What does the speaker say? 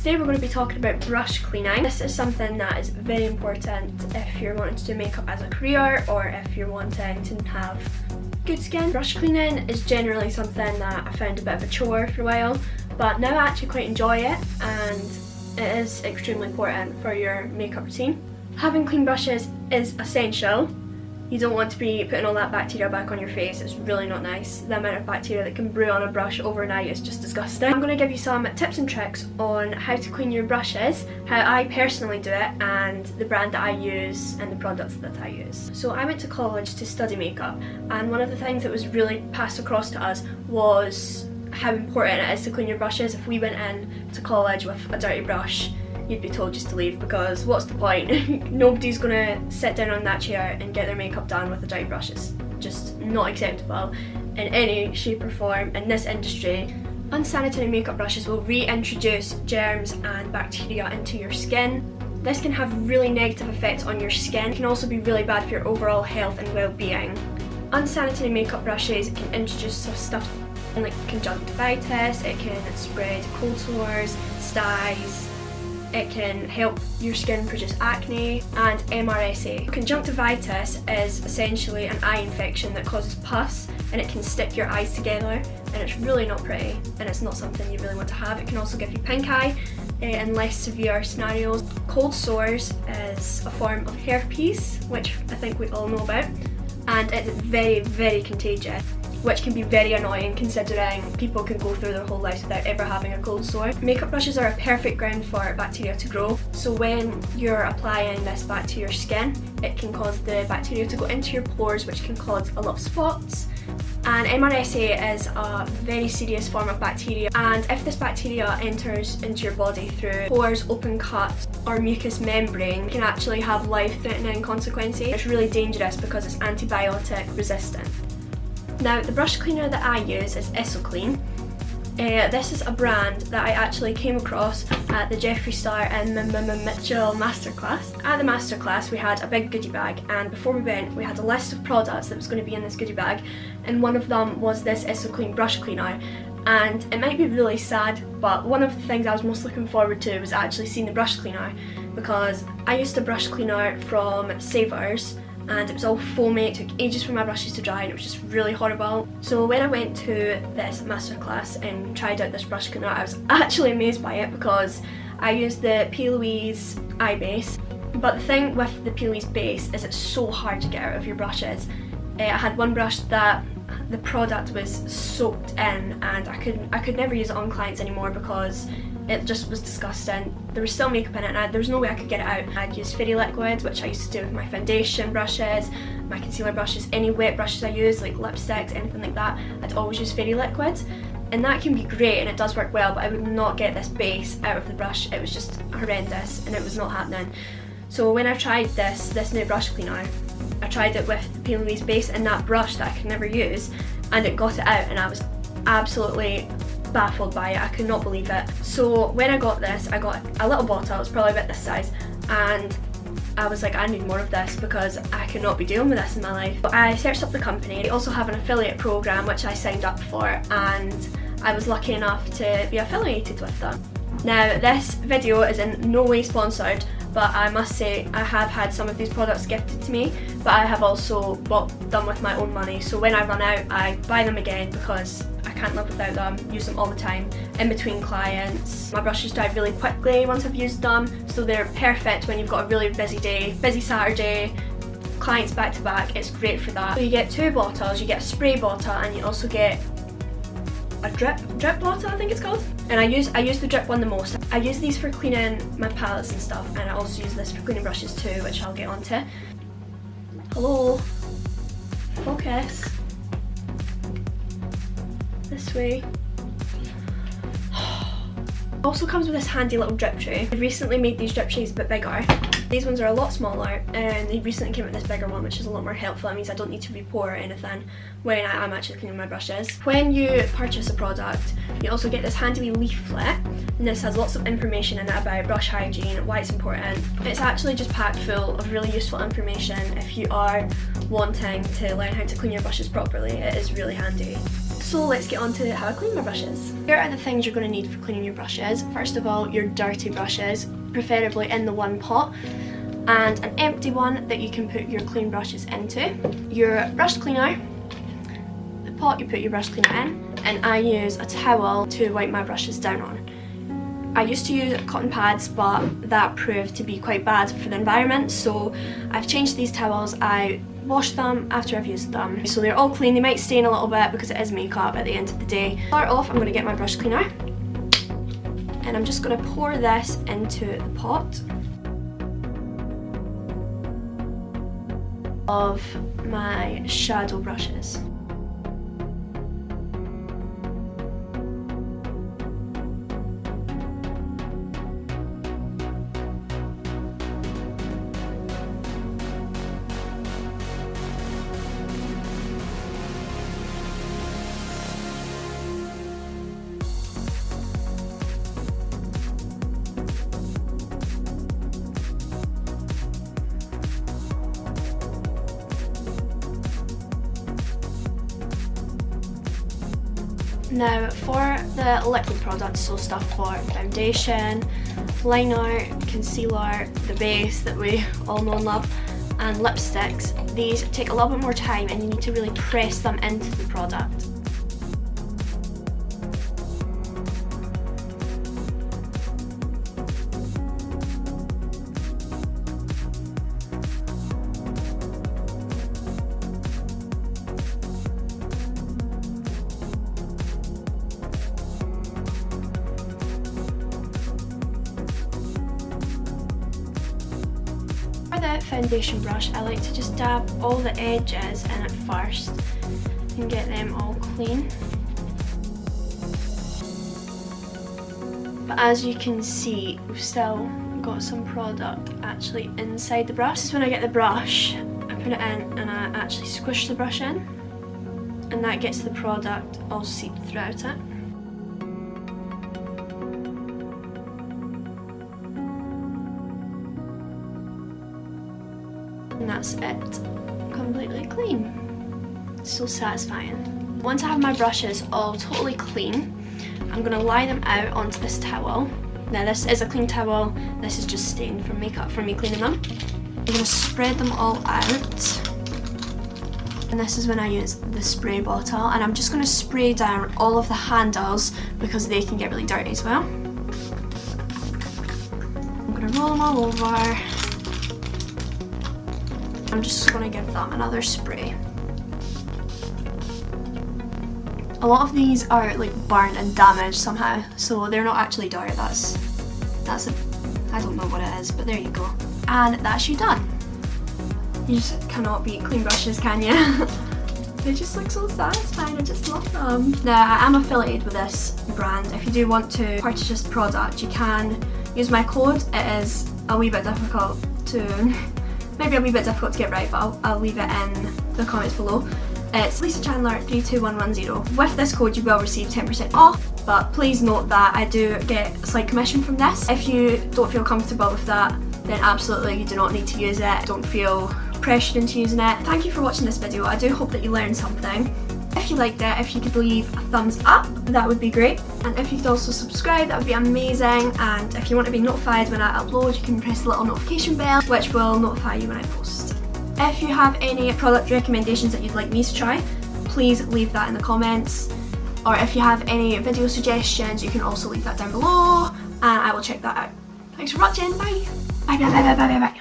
Today we're going to be talking about brush cleaning. This is something that is very important if you're wanting to do makeup as a career or if you're wanting to have good skin. Brush cleaning is generally something that I found a bit of a chore for a while, but now I actually quite enjoy it and it is extremely important for your makeup routine. Having clean brushes is essential. You don't want to be putting all that bacteria back on your face. It's really not nice. The amount of bacteria that can brew on a brush overnight is just disgusting. I'm going to give you some tips and tricks on how to clean your brushes, how I personally do it, and the brand that I use and the products that I use. So I went to college to study makeup, and one of the things that was really passed across to us was how important it is to clean your brushes. If we went in to college with a dirty brush, you'd be told just to leave, because what's the point? Nobody's gonna sit down on that chair and get their makeup done with the dirty brushes. Just not acceptable in any shape or form in this industry. Unsanitary makeup brushes will reintroduce germs and bacteria into your skin. This can have really negative effects on your skin. It can also be really bad for your overall health and well-being. Unsanitary makeup brushes can introduce stuff like conjunctivitis, it can spread cold sores, styes, it can help your skin produce acne, and MRSA. Conjunctivitis is essentially an eye infection that causes pus, and it can stick your eyes together, and it's really not pretty, and it's not something you really want to have. It can also give you pink eye in less severe scenarios. Cold sores is a form of herpes, which I think we all know about, and it's very, very contagious, which can be very annoying considering people can go through their whole lives without ever having a cold sore. Makeup brushes are a perfect ground for bacteria to grow, so when you're applying this back to your skin, it can cause the bacteria to go into your pores, which can cause a lot of spots. And MRSA is a very serious form of bacteria, and if this bacteria enters into your body through pores, open cuts or mucous membrane, it can actually have life-threatening consequences. It's really dangerous because it's antibiotic resistant. Now, the brush cleaner that I use is xoxo. This is a brand that I actually came across at the Jeffree Star and Mitchell Masterclass. At the Masterclass we had a big goodie bag, and before we went we had a list of products that was going to be in this goodie bag, and one of them was this xoxo brush cleaner. And it might be really sad, but one of the things I was most looking forward to was actually seeing the brush cleaner, because I used a brush cleaner from Savers and it was all foamy. It took ages for my brushes to dry and it was just really horrible. So when I went to this masterclass and tried out this brush cleaner, I was actually amazed by it, because I used the P. Louise eye base, but the thing with the P. Louise base is it's so hard to get out of your brushes. I had one brush that the product was soaked in, and I could never use it on clients anymore because it just was disgusting. There was still makeup in it and there was no way I could get it out. I'd use fairy liquid, which I used to do with my foundation brushes, my concealer brushes, any wet brushes I use, like lipsticks, anything like that, I'd always use fairy liquid. And that can be great and it does work well, but I would not get this base out of the brush. It was just horrendous and it was not happening. So when I tried this new brush cleaner, I tried it with the P. Louise base and that brush that I could never use, and it got it out, and I was absolutely baffled by it. I could not believe it. So when I got this, I got a little bottle, it was probably about this size, and I was like, I need more of this because I could not be dealing with this in my life. But I searched up the company. They also have an affiliate program which I signed up for, and I was lucky enough to be affiliated with them. Now, this video is in no way sponsored, but I must say I have had some of these products gifted to me, but I have also bought them with my own money. So when I run out, I buy them again because I can't live without them, use them all the time in between clients. My brushes dry really quickly once I've used them, so they're perfect when you've got a really busy day, busy Saturday, clients back to back. It's great for that. So you get 2 bottles, you get a spray bottle, and you also get a drip bottle, I think it's called. And I use the drip one the most. I use these for cleaning my palettes and stuff, and I also use this for cleaning brushes too, which I'll get onto. Hello, focus. This way. Also comes with this handy little drip tray. I've recently made these drip trays a bit bigger. These ones are a lot smaller, and they recently came with this bigger one, which is a lot more helpful. It means I don't need to re-pour anything when I'm actually cleaning my brushes. When you purchase a product, you also get this handy leaflet, and this has lots of information in it about brush hygiene, why it's important. It's actually just packed full of really useful information if you are wanting to learn how to clean your brushes properly. It is really handy. So let's get on to how I clean my brushes. Here are the things you're going to need for cleaning your brushes. First of all, your dirty brushes, preferably in the one pot, and an empty one that you can put your clean brushes into. Your brush cleaner, the pot you put your brush cleaner in, and I use a towel to wipe my brushes down on. I used to use cotton pads, but that proved to be quite bad for the environment, so I've changed these towels. I wash them after I've used them, so they're all clean. They might stain a little bit because it is makeup at the end of the day. Start off, I'm going to get my brush cleaner and I'm just going to pour this into the pot of my shadow brushes. Now for the liquid products, so stuff for foundation, liner, concealer, the base that we all know and love, and lipsticks, these take a little bit more time and you need to really press them into the product. For the foundation brush, I like to just dab all the edges in it first and get them all clean. But as you can see, we've still got some product actually inside the brush. This is when I get the brush, I put it in and I actually squish the brush in, and that gets the product all seeped throughout it. And that's it, completely clean. So satisfying. Once I have my brushes all totally clean, I'm going to lie them out onto this towel. Now this is a clean towel, this is just stained from makeup from me cleaning them. I'm going to spread them all out, and this is when I use the spray bottle, and I'm just going to spray down all of the handles because they can get really dirty as well. I'm going to roll them all over. I'm just going to give them another spray. A lot of these are like burned and damaged somehow, so they're not actually dirty. I don't know what it is, but there you go. And that's you done. You just cannot beat clean brushes, can you? They just look so satisfying, I just love them. Now, I am affiliated with this brand. If you do want to purchase this product, you can use my code. It is a wee bit difficult to get right, but I'll leave it in the comments below. It's Lisa Chandler 32110. With this code you will receive 10% off, but please note that I do get a slight commission from this. If you don't feel comfortable with that, then absolutely you do not need to use it. Don't feel pressured into using it. Thank you for watching this video. I do hope that you learned something. If you liked it, if you could leave a thumbs up, that would be great. And if you could also subscribe, that would be amazing. And if you want to be notified when I upload, you can press the little notification bell, which will notify you when I post. If you have any product recommendations that you'd like me to try, please leave that in the comments. Or if you have any video suggestions, you can also leave that down below and I will check that out. Thanks for watching, bye! Bye bye bye bye bye bye.